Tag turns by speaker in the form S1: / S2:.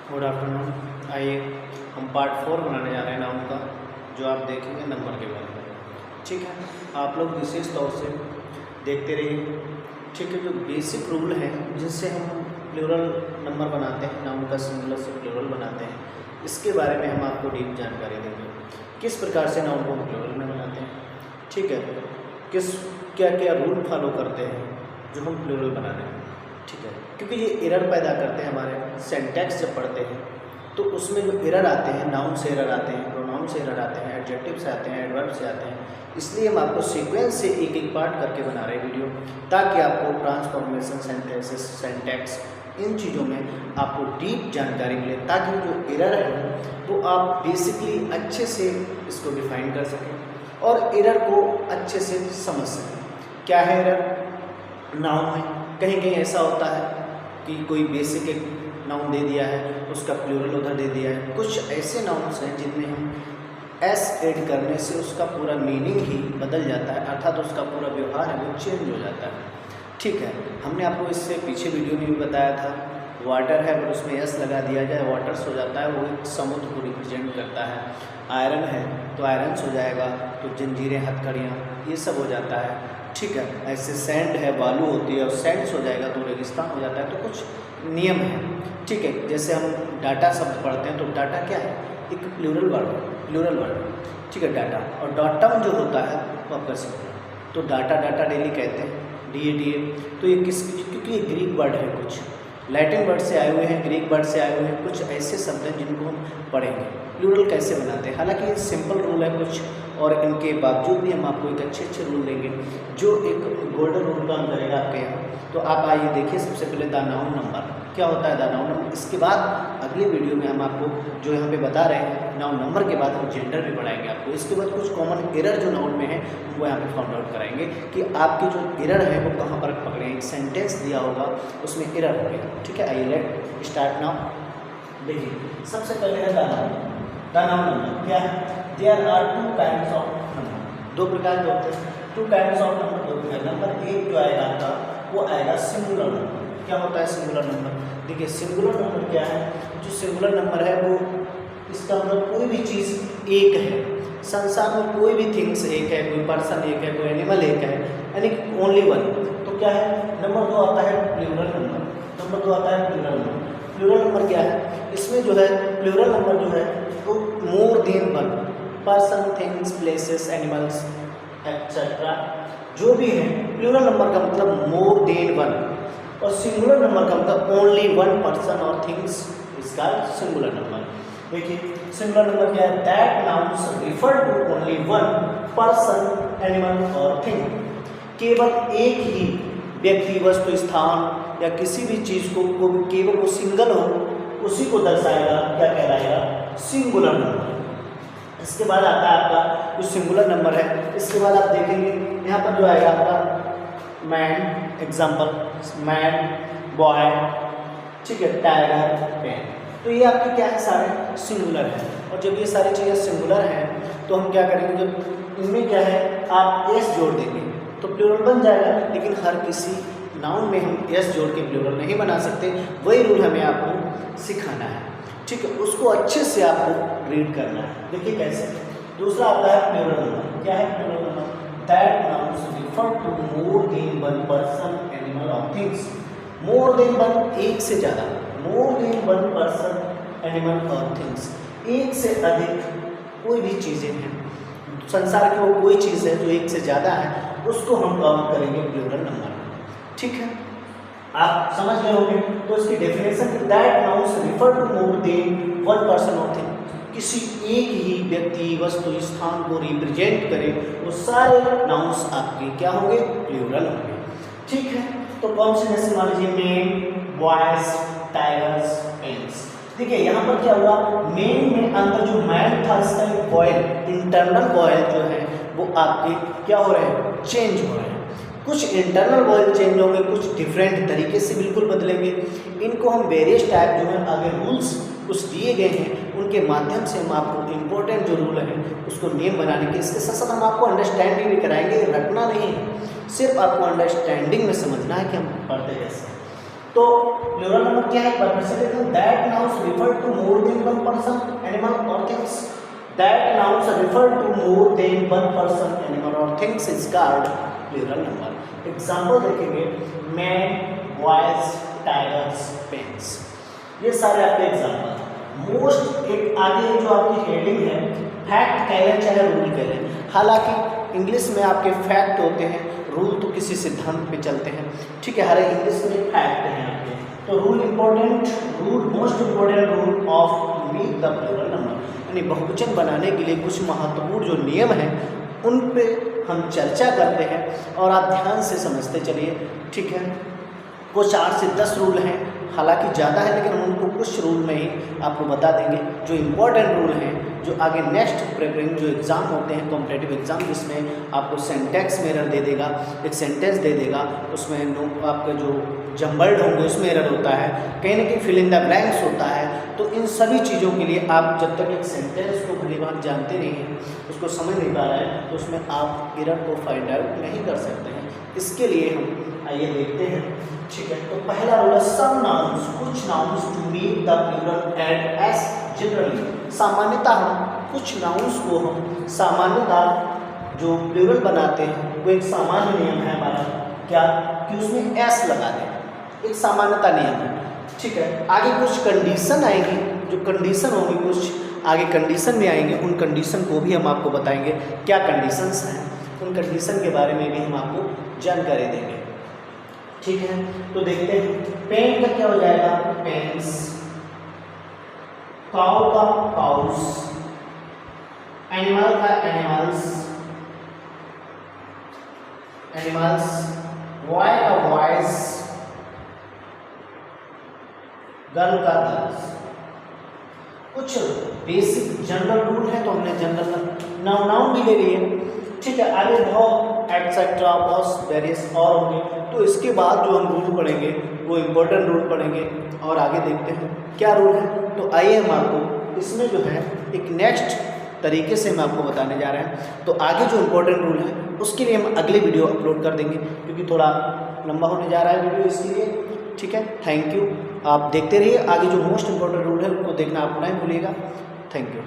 S1: Good afternoon. आइए हम part 4 बनाने जा रहे हैं नाउन का, जो आप देखेंगे नंबर के बारे में। ठीक है, आप लोग विशेष तौर से देखते रहिए। ठीक है, जो बेसिक रूल है जिससे हम प्लूरल नंबर बनाते हैं, नाउन का सिंगुलर से प्लूरल बनाते हैं, इसके बारे में हम आपको डीप जानकारी देंगे। किस प्रकार से नाउन को हम प्लूरल में बनाते हैं, ठीक है, क्या क्या रूल फॉलो करते हैं जो हम प्लूरल बनाने में। ठीक है, क्योंकि ये एरर पैदा करते हैं हमारे सिंटैक्स जब पढ़ते हैं, तो उसमें जो एरर आते हैं, नाउन से एरर आते हैं, प्रोनाउन से एरर आते हैं, एडजेक्टिव से आते हैं, एडवर्ब से आते हैं। इसलिए हम आपको सीक्वेंस से एक एक पार्ट करके बना रहे हैं वीडियो, ताकि आपको ट्रांसफॉर्मेशन, सेंटेंसेस, सिंटैक्स, इन चीज़ों में आपको डीप जानकारी मिले, ताकि जो एरर है वो आप बेसिकली अच्छे से इसको डिफाइन कर सकें और एरर को अच्छे से समझ सकें। क्या है एरर नाउन में? कहीं कहीं ऐसा होता है कि कोई बेसिक एक नाउन दे दिया है, उसका प्लूरल उधर दे दिया है। कुछ ऐसे नाउन्स हैं जिनमें हम एस ऐड करने से उसका पूरा मीनिंग ही बदल जाता है, अर्थात उसका पूरा व्यवहार है वो चेंज हो जाता है। ठीक है, हमने आपको इससे पीछे वीडियो में भी बताया था, वाटर है और उसमें एस लगा दिया जाए, वाटर्स हो जाता है, वो एक समुद्र को रिप्रेजेंट करता है। आयरन है तो आयरन्स हो जाएगा, तो जंजीरें, हथकड़ियाँ, ये सब हो जाता है। ठीक है, ऐसे सैंड है, बालू होती है, और सैंड्स हो जाएगा तो रेगिस्तान हो जाता है। तो कुछ नियम है। ठीक है, जैसे हम डाटा शब्द पढ़ते हैं तो डाटा क्या है? एक प्लूरल वर्ड। ठीक है, डाटा। और डॉटम जो होता है वो आपका सिंगुलर। तो डाटा डेली कहते हैं, DA। तो ये क्योंकि ये ग्रीक वर्ड है, कुछ लैटिन वर्ड से आए हुए हैं, ग्रीक वर्ड से आए हुए हैं, कुछ ऐसे शब्द हैं जिनको हम पढ़ेंगे प्लूरल कैसे बनाते हैं। हालांकि ये सिंपल रूल है कुछ, और इनके बावजूद भी हम आपको एक अच्छे रूल देंगे जो एक गोल्डन रूल काम करेगा आपके यहाँ। तो आप आइए देखिए, सबसे पहले द नाउन नंबर क्या होता है, द नाउन नंबर। इसके बाद अगले वीडियो में हम आपको जो यहाँ पे बता रहे हैं नाउन नंबर के बाद हम जेंडर भी पढ़ाएंगे आपको। इसके बाद कुछ कॉमन एरर जो नाउन में है वो यहाँ पे फाउंड आउट कराएंगे कि आपकी जो एरर है वो कहाँ पर पकड़े। एक सेंटेंस दिया होगा उसमें एरर हो गया। ठीक है, आइए लेट स्टार्ट नाउ। देखिए, सबसे पहले है द नाउन नंबर। क्या है? There are 2 kinds of number. 2 प्रकार के होते हैं, 2 काइंड्स ऑफ नंबर, 2 प्रकार। नंबर एक जो आएगा आपका वो आएगा सिंगुलर नंबर। क्या होता है सिंगुलर नंबर? देखिए, सिंगुलर नंबर क्या है? जो सिंगुलर नंबर है वो, इसका मतलब कोई भी चीज़ एक है, संसार में कोई भी थिंग्स एक है, कोई पर्सन एक है, कोई एनिमल एक है, यानी ओनली वन। तो क्या है? नंबर 2 आता है प्लूरल नंबर। नंबर 2 आता है प्लूरल नंबर। प्लूरल नंबर क्या है? इसमें जो है प्लूरल नंबर जो है वो more than one, person, things, places, animals etcetera जो भी है, प्लूरल नंबर का मतलब मोर देन वन, और सिंगुलर नंबर का मतलब ओनली वन पर्सन और थिंग्स, इसका सिंगुलर नंबर। देखिए, सिंगुलर नंबर क्या है? That nouns refer to only one person, animal और थिंग। केवल एक ही व्यक्ति, वस्तु, स्थान या किसी भी चीज़ को केवल वो सिंगल हो, उसी को दर्शाएगा। क्या कहलाएगा? Singular number. इसके बाद आता है आपका जो सिंगुलर नंबर है, इसके बाद आप देखेंगे यहाँ पर जो आएगा आपका मैन, एग्जाम्पल मैन, बॉय, ठीक है, टाइगर, पेन। तो ये आपके क्या है? सारे सिंगुलर हैं। और जब ये सारी चीज़ें सिंगुलर हैं तो हम क्या करेंगे, जब इनमें क्या है आप एस जोड़ देंगे तो प्लूरल बन जाएगा। लेकिन हर किसी नाउन में हम एस जोड़ के प्लूरल नहीं बना सकते, वही रूल हमें आपको सिखाना है। ठीक है, उसको अच्छे से आपको रीड करना है। देखिए कैसे। दूसरा आता है प्लूरल नंबर। क्या है plural number? That nouns refer to more than one person, animal और थिंग्स। मोर देन वन, एक से ज़्यादा, more than one person, animal और थिंग्स, एक से अधिक कोई भी चीज़ें हैं संसार की, वो कोई चीज़ है जो एक से ज़्यादा है, उसको हम काउंट करेंगे प्लूरल नंबर। ठीक है, आप समझ गए होंगे। तो इसकी definition, that nouns refer to more than one person और थिंग, किसी एक ही व्यक्ति, वस्तु, स्थान को रिप्रेजेंट करे, वो सारे नाउन्स आपके क्या होंगे? प्लूरल होंगे। ठीक है, तो कौन से जैसे मान लीजिए मेन, बॉयज, टाइगर्स, पेन्स। देखिए यहाँ पर क्या हुआ, मेन में अंदर जो मैन था इसका एक वॉयल, इंटरनल वॉयल जो है वो आपके क्या हो रहे हैं? चेंज हो रहे हैं। कुछ इंटरनल वॉयल चेंज होंगे, कुछ डिफरेंट तरीके से बिल्कुल बदलेंगे। इनको हम वेरियस टाइप जो है आगे रूल्स कुछ दिए गए हैं, उनके माध्यम से हम आपको इम्पोर्टेंट जो रूल है उसको नेम बनाने के, इसके साथ साथ हम आपको अंडरस्टैंडिंग भी कराएंगे। रटना नहीं है, सिर्फ आपको अंडरस्टैंडिंग में समझना है कि हम पढ़ते कैसे। तो प्लूरल नंबर क्या है, एक बार फिर से देखो, that nouns refer to more than one person, animal और things. That nouns refer to more than one person, animal और things is called plural number. Example देखेंगे, मैन, बॉयज, टाइगर्स, पेन्स, ये सारे आपके एग्जांपल। मोस्ट एक आगे जो आपकी हेडिंग है, फैक्ट कह लें चाहे रूल कह लें, हालांकि इंग्लिश में आपके फैक्ट होते हैं, रूल तो किसी सिद्धांत पे चलते हैं, ठीक है। हर इंग्लिश में फैक्ट हैं आपके, तो rule important, rule most important rule of make the plural number, यानी बहुवचन बनाने के लिए कुछ महत्वपूर्ण जो नियम हैं उन पे हम चर्चा करते हैं और आप ध्यान से समझते चलिए, ठीक है। कुछ 8 से 10 रूल हैं, हालांकि ज़्यादा है लेकिन हम उनको कुछ रूल में ही आपको बता देंगे जो इम्पोर्टेंट रूल हैं, जो आगे नेक्स्ट प्रिपरेटिंग जो एग्ज़ाम होते हैं कॉम्पिटिटिव एग्ज़ाम, जिसमें आपको सिंटैक्स में एरर दे देगा, एक सेंटेंस दे देगा, उसमें आपके जो जम्बल्ड होंगे उसमें एरर होता है, कहीं ना कहीं फिल इन द ब्लैंक्स होता है। तो इन सभी चीज़ों के लिए आप जब तक एक सेंटेंस को भली भांति जानते नहीं हैं, उसको समझ नहीं पा रहे हैं, तो उसमें आप एरर को फाइंड आउट नहीं कर सकते हैं। इसके लिए हम आइए देखते हैं, ठीक है। तो पहला रूल है सम नाउन्स, कुछ nouns to make the plural end S generally, सामान्यतः हम कुछ नाउन्स को हम सामान्यतः जो प्लूरल बनाते हैं वो एक सामान्य नियम है हमारा, क्या कि उसमें एस लगा दें, एक सामान्यता नियम है, ठीक है। आगे कुछ कंडीशन आएंगी, जो कंडीशन होंगी कुछ आगे कंडीशन में आएंगे, उन कंडीशन को भी हम आपको बताएंगे क्या कंडीशंस हैं, उन कंडीशन के बारे में भी हम आपको जानकारी देंगे, ठीक है। तो देखते हैं, पेन का क्या हो जाएगा, पेन्स, काउ का काउस, एनिमल का एनिमल्स, एनिमल्स, बॉय का बॉयज, गर्ल का गर्ल्स। कुछ बेसिक जनरल रूल है तो हमने जनरल नाउन भी ले लिए, ठीक है। आगे बहुत एक्सेट्रा बहुत वेरियस और होंगे, तो इसके बाद जो हम रूल पढ़ेंगे वो इम्पोर्टेंट रूल पढ़ेंगे और आगे देखते हैं क्या रूल है। तो आइए हम आपको इसमें जो है एक नेक्स्ट तरीके से हम आपको बताने जा रहे हैं। तो आगे जो इम्पोर्टेंट रूल है उसके लिए हम अगले वीडियो अपलोड कर देंगे, क्योंकि थोड़ा लंबा होने जा रहा है वीडियो, इसके लिए, ठीक है। थैंक यू, आप देखते रहिए, आगे जो मोस्ट इम्पोर्टेंट रूल है उनको देखना आप नहीं भूलिएगा। Thank you.